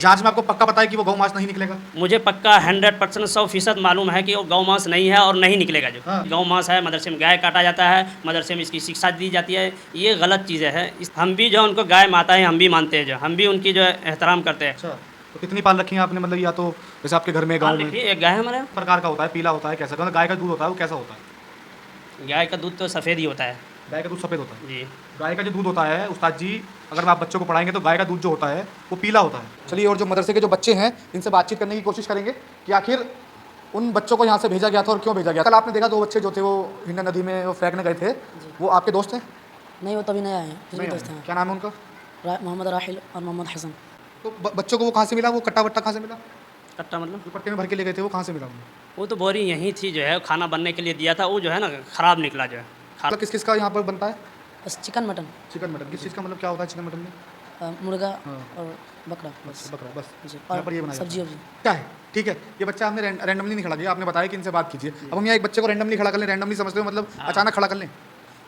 जांच में आपको पक्का पता है कि वो गौ मांस नहीं निकलेगा? मुझे पक्का 100% 100% मालूम है कि वो गौ मांस नहीं है और नहीं निकलेगा जो हाँ। गौ मांस है। मदरसे में गाय काटा जाता है, मदरसे में इसकी शिक्षा दी जाती है, ये गलत चीज़ें हैं। हम भी जो उनको गाय माता है हम भी मानते हैं, जो हम भी उनकी जो है एहतराम करते हैं। अच्छा, तो कितनी पाल रखी हैं आपने? मतलब या तो जैसे आपके घर में हाँ गाँव में देखिए, एक गाय है हमारे। प्रकार का होता है, पीला होता है, कैसा? मतलब गाय का दूध होता है वो कैसा होता है? गाय का दूध तो सफ़ेद ही होता है गाय का दूध सफ़ेद होता है। जी। गाय का जो दूध होता है उस्ताद जी, अगर आप बच्चों को पढ़ाएंगे तो गाय का दूध जो होता है वो पीला होता है। चलिए, और जो मदरसे के जो बच्चे हैं इनसे बातचीत करने की कोशिश करेंगे कि आखिर उन बच्चों को यहाँ से भेजा गया था और क्यों भेजा गया। कल आपने देखा 2 बच्चे जो थे वो हिंडन नदी में वो फेंकने गए थे, वो आपके दोस्त हैं? नहीं, वो तभी नया है, फिर भी नहीं दोस्त आए। हैं। क्या नाम है उनका? मोहम्मद राहिल और मोहम्मद हसन। तो बच्चों को वो कहाँ से मिला? वो कट्टा वट्टा कहाँ से मिला? कट्टा मतलब जो कट्टे में भर के ले गए थे वो कहाँ से मिला उन्हें? वो तो बोरी यहीं थी, जो है खाना बनने के लिए दिया था, वो जो है ना ख़राब निकला जो है। मतलब किस किस का यहाँ पर बनता है? बस चिकन मटन, चिकन मटन। किस चीज़ का मतलब क्या होता है चिकन मटन में? मुर्गा हाँ। और बकरा, बस अच्छा, बकरा बस। जी। यहाँ पर ये बनाया सब्जी जाता है। वब्जी। क्या है? ठीक है, ये बच्चा हमने रैंडमली नहीं खड़ा किया, आपने बताया कि इनसे बात कीजिए। अब हम यहाँ एक बच्चे को रैंडमली खड़ा कर लें, रैंडमली समझते हो मतलब अचानक खड़ा कर लें?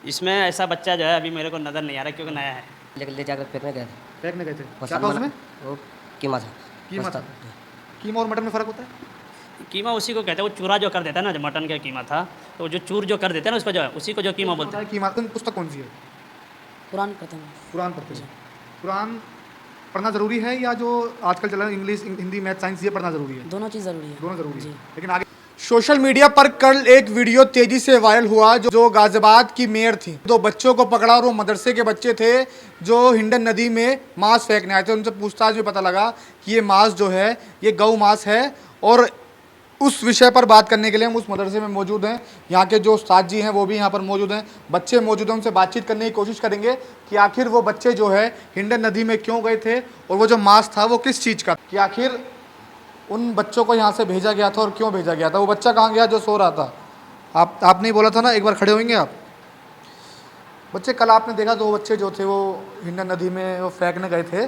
इसमें ऐसा बच्चा जो है अभी मेरे को नज़र नहीं आ रहा क्योंकि नया है। ले जाकर फेंकने गए थे। फेंकने गए थे। वो क्या था उसमें? वो कीमा था। कीमा था। कीमा और मटन में फ़र्क होता है? कीमा उसी को कहते हैं, वो चूरा जो कर देता है ना, जो मटन का कीमा था, तो जो चूर जो कर देते हैं ना उसको, जो है उसी को जो कीमा बोलते हैं। कीमा। तुम पुस्तक कौन सी है? कुरान पढ़ते हैं। कुरान पढ़ते हैं। कुरान पढ़ना ज़रूरी है या जो आजकल चला है इंग्लिश, हिंदी, मैथ, साइंस, ये पढ़ना ज़रूरी है? दोनों चीज़ ज़रूरी है। दोनों ज़रूरी जी। है। लेकिन आगे सोशल मीडिया पर कल एक वीडियो तेजी से वायरल हुआ जो गाजियाबाद की मेयर थी। 2 बच्चों को पकड़ा और वो मदरसे के बच्चे थे जो हिंडन नदी में मांस फेंकने आए थे। उनसे पूछताछ में पता लगा कि ये मांस जो है ये गौ मांस है, और उस विषय पर बात करने के लिए हम उस मदरसे में मौजूद हैं। यहाँ के जो उस्ताद जी हैं वो भी यहाँ पर मौजूद हैं, बच्चे मौजूद हैं, उनसे बातचीत करने की कोशिश करेंगे कि आखिर वो बच्चे जो है हिंडन नदी में क्यों गए थे और वो जो मांस था वो किस चीज़ का, कि आखिर उन बच्चों को यहाँ से भेजा गया था और क्यों भेजा गया था। वो बच्चा कहाँ गया जो सो रहा था? आपने ही बोला था ना, एक बार खड़े होंगे आप? बच्चे, कल आपने देखा 2 बच्चे जो थे वो हिंडन नदी में वो फेंकने गए थे,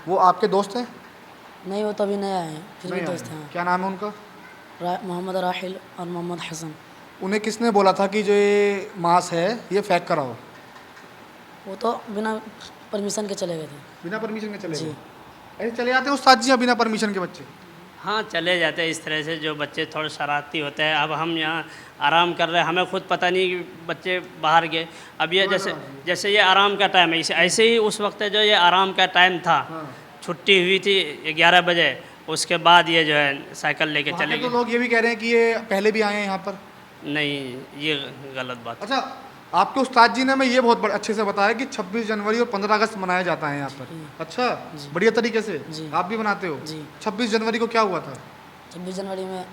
वो आपके दोस्त हैं? नहीं, वो तभी नया है, फिर भी नहीं दोस्त आए। हैं। क्या नाम है उनका? मोहम्मद राहिल और मोहम्मद हसन। उन्हें किसने बोला था कि जो ये मांस है ये फेंक कर आओ? वो तो बिना परमिशन के चले गए थे। बिना परमिशन के चले जी। गए? ऐसे चले जाते हैं उस्ताद जी बिना परमिशन के बच्चे? हाँ, चले जाते हैं इस तरह से, जो बच्चे थोड़े शरारती होते हैं। अब हम यहाँ आराम कर रहे हैं, हमें खुद पता नहीं कि बच्चे बाहर गए। अब ये जैसे ये आराम का टाइम है, ऐसे ही उस वक्त जो ये आराम का टाइम था, छुट्टी हुई थी 11 बजे, उसके बाद ये जो है साइकिल लेके चले तो गए। लोग ये भी कह रहे हैं कि ये पहले भी आए हैं यहाँ पर। नहीं, ये गलत बात। अच्छा, आपके उस्ताद जी ने हमें ये बहुत अच्छे से बताया कि 26 जनवरी और 15 अगस्त मनाया जाता है यहाँ पर। अच्छा, बढ़िया तरीके से जी। आप भी मनाते हो? जी। 26 जनवरी को क्या हुआ था? 26 जनवरी में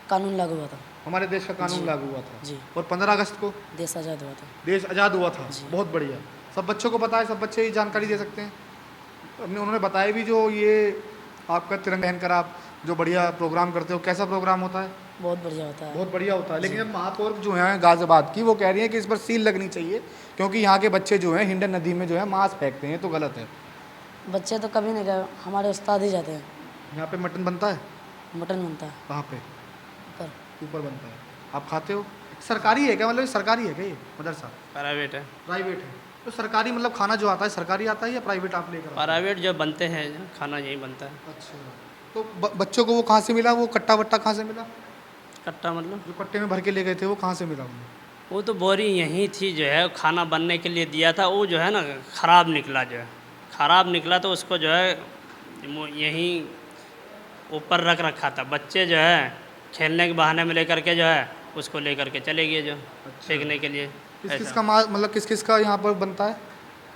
कानून लागू हुआ था। हमारे देश का कानून जी। लागू हुआ था। जी। और 15 अगस्त को देश आज़ाद हुआ था। देश आज़ाद हुआ था। जी। बहुत बढ़िया। सब बच्चों को पता है, सब बच्चे ये जानकारी दे सकते हैं। उन्होंने बताया भी जो ये आपका तिरंगा पहनकर आप जो बढ़िया प्रोग्राम करते हो, कैसा प्रोग्राम होता है? बहुत बढ़िया होता है। बहुत बढ़िया होता है। लेकिन अब महापौर जो हैं गाजियाबाद की, वो कह रही हैं कि इस पर सील लगनी चाहिए क्योंकि यहाँ के बच्चे जो हैं हिंडन नदी में जो है मांस फेंकते हैं, तो गलत है। बच्चे तो कभी नहीं गए, हमारे उस्ताद ही जाते हैं। यहाँ पे मटन बनता है? मटन बनता है कहाँ पे? ऊपर। ऊपर बनता है। आप खाते हो? सरकारी है क्या? मतलब सरकारी है क्या ये मदरसा? प्राइवेट है। प्राइवेट है। तो सरकारी मतलब खाना जो आता है सरकारी आता है या प्राइवेट आप लेकर आते हो? प्राइवेट जो बनते हैं खाना यही बनता है। अच्छा, तो बच्चों को वो कहाँ से मिला? वो कट्टा वट्टा कहाँ से मिला? कट्टा मतलब जो कट्टे में भर के ले गए थे वो कहाँ से मिला उन्हें? वो तो बोरी यहीं थी, जो है खाना बनने के लिए दिया था, वो जो है ना ख़राब निकला, जो है ख़राब निकला, तो उसको जो है यहीं ऊपर रख रखा था। बच्चे जो है खेलने के बहाने में लेकर के जो है उसको लेकर के चले गए जो फेंकने के लिए। किस किस ऐसा। का मतलब किस किस का यहाँ पर बनता है?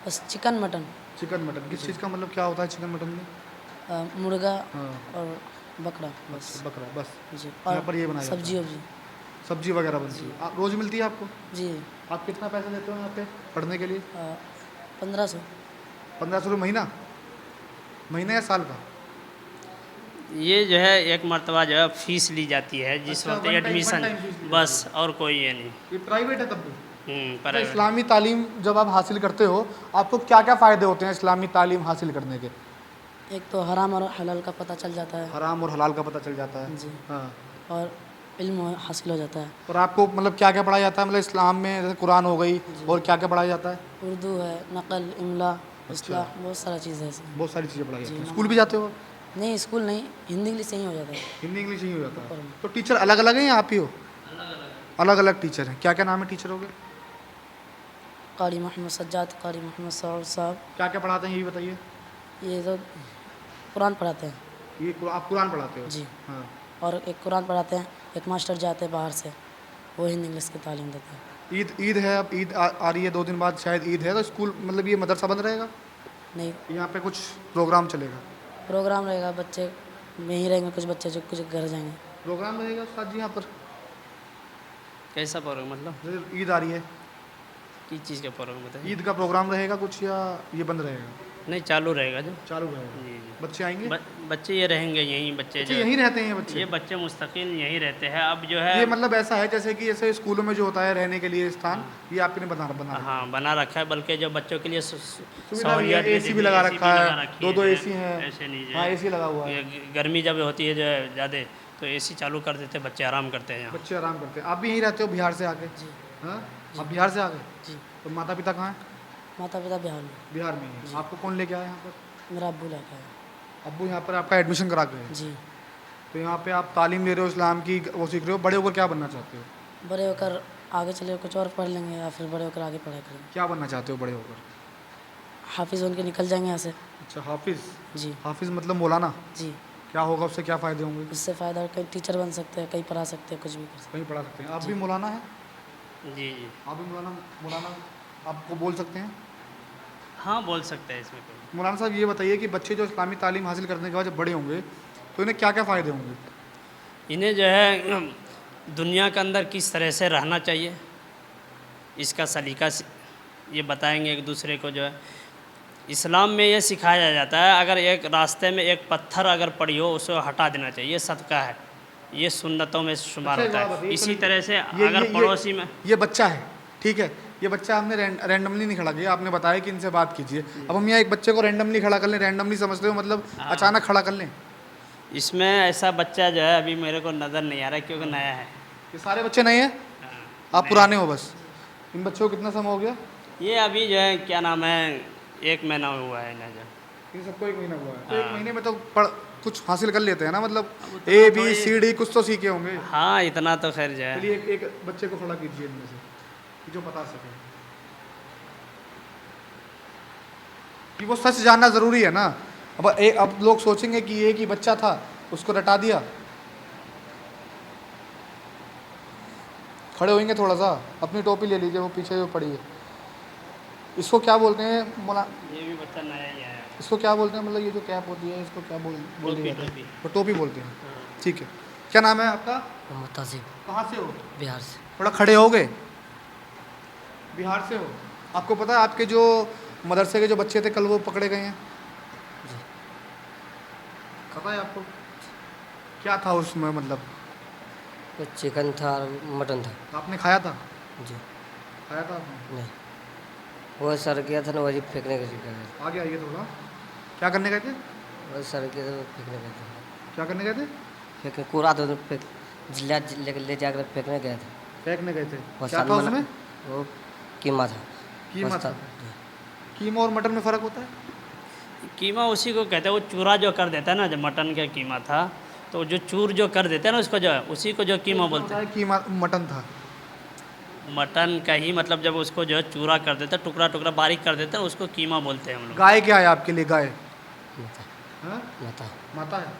बस चिकन मटन, चिकन मटन। किस चीज़ का मतलब क्या होता है चिकन मटन में? मुर्गा हाँ। और बकरा, बस बकरा बस। जी। यहाँ पर ये बनाया जाता सब्जी वब्जी। सब्जी वगैरह बनती है। आप रोज़ मिलती है आपको? जी। आप कितना पैसा देते हो यहाँ पे पढ़ने के लिए? 1500। 1500 रुपये महीना? महीना या साल का? ये जो है एक मरतबा जो है फीस ली जाती है जिस अच्छा, वक्त one time एडमिशन, फीस ली बस और कोई ये नहीं। ये प्राइवेट है तब भी? तो प्राइवेट। इस्लामी तालीम जब आप हासिल करते हो, आपको क्या क्या फ़ायदे होते हैं इस्लामी तालीम हासिल करने के? एक तो हराम और हलाल का पता चल जाता है। हराम और हलाल का पता चल जाता है। जी। हाँ। और इल्म हासिल हो जाता है। और आपको मतलब क्या क्या पढ़ाया जाता है? मतलब इस्लाम में जैसे कुरान हो गई, और क्या क्या पढ़ाया जाता है? उर्दू है, नकल, इमला, इस्लाम बहुत सारा चीज़ है इसमें। बहुत सारी चीज़ें पढ़ाई जाती हैं। स्कूल भी जाते हो आप? नहीं स्कूल नहीं, हिंदी इंग्लिश यहीं हो जाता है। हिंदी इंग्लिश ही हो जाता है। तो टीचर अलग अलग हैं या आप ही हो? अलग अलग टीचर हैं। क्या क्या नाम है टीचरों के? कारी मोहम्मद सज्जाद, कारी मोहम्मद सऊद साहब। क्या क्या पढ़ाते हैं ये भी बताइए। ये तो कुरान पढ़ाते हैं ये आप कुरान पढ़ाते हो? जी। हाँ। और एक कुरान पढ़ाते हैं, एक मास्टर जाते हैं बाहर से, वो हिंदी इंग्लिश की तालीम देते हैं। ईद है, अब ईद आ रही है, 2 दिन बाद शायद ईद है, तो स्कूल मतलब ये मदरसा बंद रहेगा? नहीं यहाँ पे कुछ प्रोग्राम चलेगा? प्रोग्राम रहेगा, बच्चे यहीं रहेंगे, कुछ बच्चे जो कुछ घर जाएंगे। प्रोग्राम रहेगा उस्ताद जी यहाँ पर? कैसा प्रोग्राम मतलब जैसे ईद आ रही है, किस चीज़ का प्रोग्राम बताइए? ईद का प्रोग्राम रहेगा कुछ या ये बंद रहेगा? नहीं, चालू रहेगा जो। चालू रहेगा। जी जी। बच्चे आएंगे? बच्चे ये रहेंगे यहीं, बच्चे बच्चे जो यहीं रहते हैं ये बच्चे? ये बच्चे मुस्तकिल यहीं रहते हैं। अब जो है ये मतलब ऐसा है जैसे कि जैसे स्कूलों में जो होता है रहने के लिए स्थान, ये आपने बना बना हाँ बना रखा है, बल्कि जो बच्चों के लिए सुविधा भी है, AC भी लगा रखा है, 2-2 AC हैं। ऐसे नहीं जो हाँ है, AC लगा हुआ है। ये गर्मी जब होती है जो है ज़्यादा, तो AC चालू कर देते, बच्चे आराम करते हैं यहाँ। बच्चे आराम करते हैं। आप भी यहीं रहते हो बिहार से आके? जी हाँ, आप बिहार से आ गए? जी। तो माता पिता कहाँ हैं? माता पिता बिहार में। बिहार में ही हैं। आपको कौन लेके आया यहाँ पर? मेरा अब्बू लेकर है। अब्बू यहाँ पर आपका एडमिशन करा के गए? जी। तो यहाँ पे आप तालीम ले रहे हो इस्लाम की, वो सीख रहे हो। बड़े होकर क्या बनना चाहते हो? बड़े होकर आगे चले कुछ और पढ़ लेंगे, या फिर बड़े होकर आगे पढ़ाई करेंगे। क्या बनना चाहते हो बड़े होकर? हाफिज़ उनके निकल जाएंगे यहाँ से। अच्छा, हाफिज़। जी हाफिज़ मतलब मौलाना? जी। क्या होगा उससे, क्या फ़ायदे होंगे? उससे फ़ायदा, कहीं टीचर बन सकते हैं, कहीं पढ़ा सकते हैं, कुछ भी कर सकते कहीं पढ़ा सकते हैं। आप भी मौलाना हैं? जी जी। आप भी मौलाना मौलाना आपको बोल सकते हैं? हाँ बोल सकते हैं इसमें कोई। मौलाना साहब ये बताइए कि बच्चे जो इस्लामी तालीम हासिल करने के बाद जब बड़े होंगे तो इन्हें क्या क्या फ़ायदे होंगे? इन्हें जो है दुनिया के अंदर किस तरह से रहना चाहिए, इसका सलीका ये बताएंगे एक दूसरे को। जो है इस्लाम में ये सिखाया जाता है, अगर एक रास्ते में एक पत्थर अगर पड़ी हो उसे हटा देना चाहिए, ये सदका है, ये सुन्नतों में शुमार अच्छा, होता है। इसी तरह से अगर पड़ोसी में ये बच्चा है, ठीक है, ये बच्चा हमने रैंडमली नहीं खड़ा किया, आपने बताया कि इनसे बात कीजिए। अब हम यहाँ एक बच्चे को रैंडमली खड़ा कर लें, रैंडमली समझते हो मतलब अचानक खड़ा कर लें? इसमें ऐसा बच्चा जो है अभी मेरे को नज़र नहीं आ रहा क्योंकि नया है। ये सारे बच्चे नए हैं? आप पुराने हो बस? इन बच्चों को कितना समय हो गया? ये अभी जो है क्या नाम है, 1 महीना हुआ है ना जो। इन सबको 1 महीना हुआ है। तो हाँ। 1 महीने में तो कुछ हासिल कर लेते हैं ना, मतलब उतना ABCD कुछ तो सीखे होंगे। हाँ इतना तो खैर जो है। चलिए एक बच्चे को खड़ा कीजिए इनमें से कि जो बता सके कि वो सच जानना ज़रूरी है ना। अब लोग सोचेंगे कि ये कि बच्चा था उसको रटा दिया। खड़े होंगे थोड़ा सा, अपनी टोपी ले लीजिए, वो पीछे जो पड़ी है। इसको क्या बोलते हैं मोला? ये भी बच्चा नया ही आया है। इसको क्या बोलते हैं, मतलब ये जो कैप होती है इसको क्या बोलते टोपी, हैं? टोपी। तो टोपी बोलते हैं। ठीक है, क्या नाम है आपका? मोहम्मद ताजिब, कहाँ से हो? बिहार से। थोड़ा खड़े हो गए। बिहार से हो? आपको पता है आपके जो मदरसे के जो बच्चे थे कल वो पकड़े गए हैं? जी। पता है आपको क्या था उसमें, मतलब कुछ चिकन था और मटन था। आपने खाया था? जी खाया था आपने? नहीं, वो सर किया था ना, वही फेंकने का गए थे। आगे आइए थोड़ा। क्या करने गए थे? वही सर किया था, फेंकने गए थे। क्या करने गए थे? फेंकने कूड़ा तो फेंक ले जाकर फेंकने गए थे। फेंकने गए थे। वो क्या था सलमान- उसमें? वो कीमा था। कीमा मस्त था। कीमा और मटन में फ़र्क होता है? कीमा उसी को कहते हैं, वो चूरा जो कर देता है ना, जो मटन का कीमा था, तो जो चूर जो कर देते हैं ना उसको, जो है उसी को जो कीमा बोलते हैं। कीमा मटन था। मटन का ही मतलब जब उसको जो है चूरा कर देता है, टुकड़ा टुकड़ा बारीक कर देता है, उसको कीमा बोलते हैं हम लोग। गाय क्या है आपके लिए? गाय माता हाँ? माता माता है।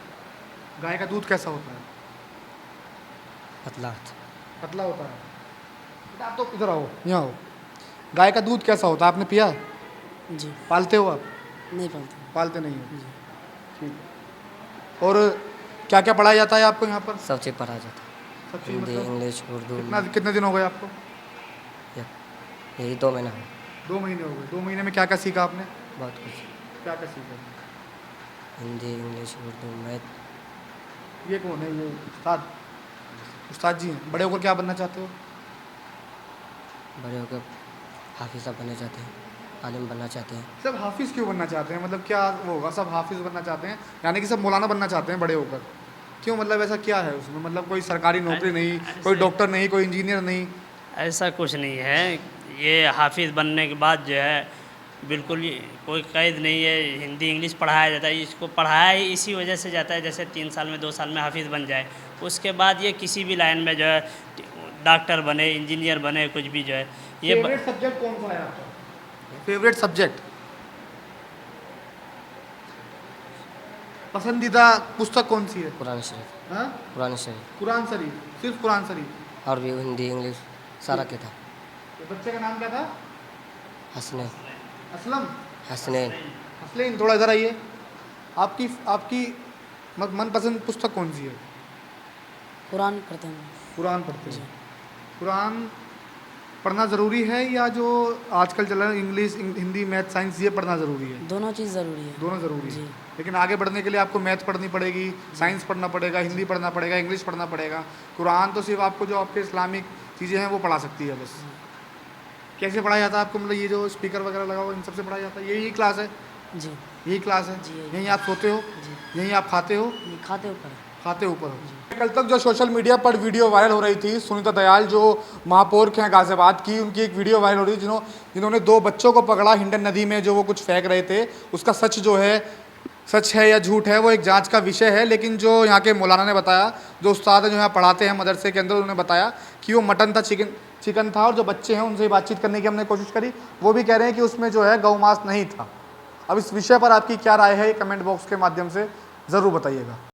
गाय का दूध कैसा होता है? पतला था। पतला होता है। बेटा आप तो इधर आओ, यहाँ आओ। गाय का दूध कैसा होता है, आपने पिया है? जी। पालते हो आप? नहीं पालते। पालते नहीं हो? ठीक है। और क्या क्या पढ़ाया जाता है आपको यहाँ पर? सब चीज़ पढ़ा जाता है, सब चीज़ हिंदी मतलब इंग्लिश उर्दू। कितने दिन हो गए आपको? यही 2 महीना हो, 2 महीने हो गए। 2 महीने में क्या क्या सीखा आपने? बहुत कुछ। क्या क्या सीखा? Hindi English Urdu math. ये कौन है? ये उस्ताद? उस्ताद जी हैं। बड़े होकर क्या बनना चाहते हो? बड़े होकर हाफिज़ बनना चाहते हैं, आलिम बनना चाहते हैं। सब हाफिज़ क्यों बनना चाहते हैं? मतलब क्या वो होगा, सब हाफिज़ बनना चाहते हैं यानी कि सब मौलाना बनना चाहते हैं बड़े होकर? क्यों, मतलब ऐसा क्या है उसमें? मतलब कोई सरकारी नौकरी नहीं, कोई डॉक्टर नहीं, कोई इंजीनियर नहीं? ऐसा कुछ नहीं है। ये हाफिज़ बनने के बाद जो है बिल्कुल ही कोई कैद नहीं है, हिंदी इंग्लिश पढ़ाया जाता है। इसको पढ़ाया ही इसी वजह से जाता है जैसे 3 साल में 2 साल में हाफिज़ बन जाए, उसके बाद ये किसी भी लाइन में जो है डॉक्टर बने, इंजीनियर बने, कुछ भी जो है ये फेवरेट सब्जेक्ट कौन सा है आपका? फेवरेट सब्जेक्ट, पसंदीदा पुस्तक कौन सी है? कुरान शरीफ। हाँ? कुरान शरीफ कुरान शरीफ, सिर्फ कुरान शरीफ। और भी हिंदी इंग्लिश सारा किताब। तो बच्चे का नाम क्या था? हसनैन। असलम, हसनैन। हसनैन, थोड़ा इधर आइए। आपकी आपकी मनपसंद पुस्तक कौन सी है? कुरान पढ़ते हैं। कुरान पढ़ते हैं। कुरान पढ़ना ज़रूरी है या जो आजकल चल रहा है इंग्लिश, हिंदी, मैथ, साइंस, ये पढ़ना ज़रूरी है? दोनों चीज़ ज़रूरी है। दोनों ज़रूरी है। जी। लेकिन आगे बढ़ने के लिए आपको मैथ पढ़नी पड़ेगी, साइंस पढ़ना पड़ेगा, हिंदी पढ़ना पड़ेगा, इंग्लिश पढ़ना पड़ेगा। कुरान तो सिर्फ आपको जो आपके इस्लामिक चीज़ें हैं वो पढ़ा सकती है बस। कैसे पढ़ाया जाता है आपको? मतलब ये जो स्पीकर वगैरह लगा हुआ इन सबसे पढ़ाया जाता है? यही क्लास है? जी। यही क्लास है? जी, यहीं आप सोते हो? यहीं आप खाते हो? ये खाते ऊपर है। खाते ऊपर हो। कल तक जो सोशल मीडिया पर वीडियो वायरल हो रही थी, सुनीता दयाल जो महापौर के हैं गाजियाबाद की, उनकी एक वीडियो वायरल हो रही थी जिन्होंने 2 बच्चों को पकड़ा हिंडन नदी में जो वो कुछ फेंक रहे थे। उसका सच जो है, सच है या झूठ है, वो एक जांच का विषय है। लेकिन जो यहाँ के मौलाना ने बताया, जो उस्ताद है जो यहाँ पढ़ाते हैं मदरसे के अंदर, उन्होंने बताया कि वो मटन था, चिकन था। और जो बच्चे हैं उनसे बातचीत करने की हमने कोशिश करी, वो भी कह रहे हैं कि उसमें जो है गौ मांस नहीं था। अब इस विषय पर आपकी क्या राय है, ये कमेंट बॉक्स के माध्यम से ज़रूर बताइएगा।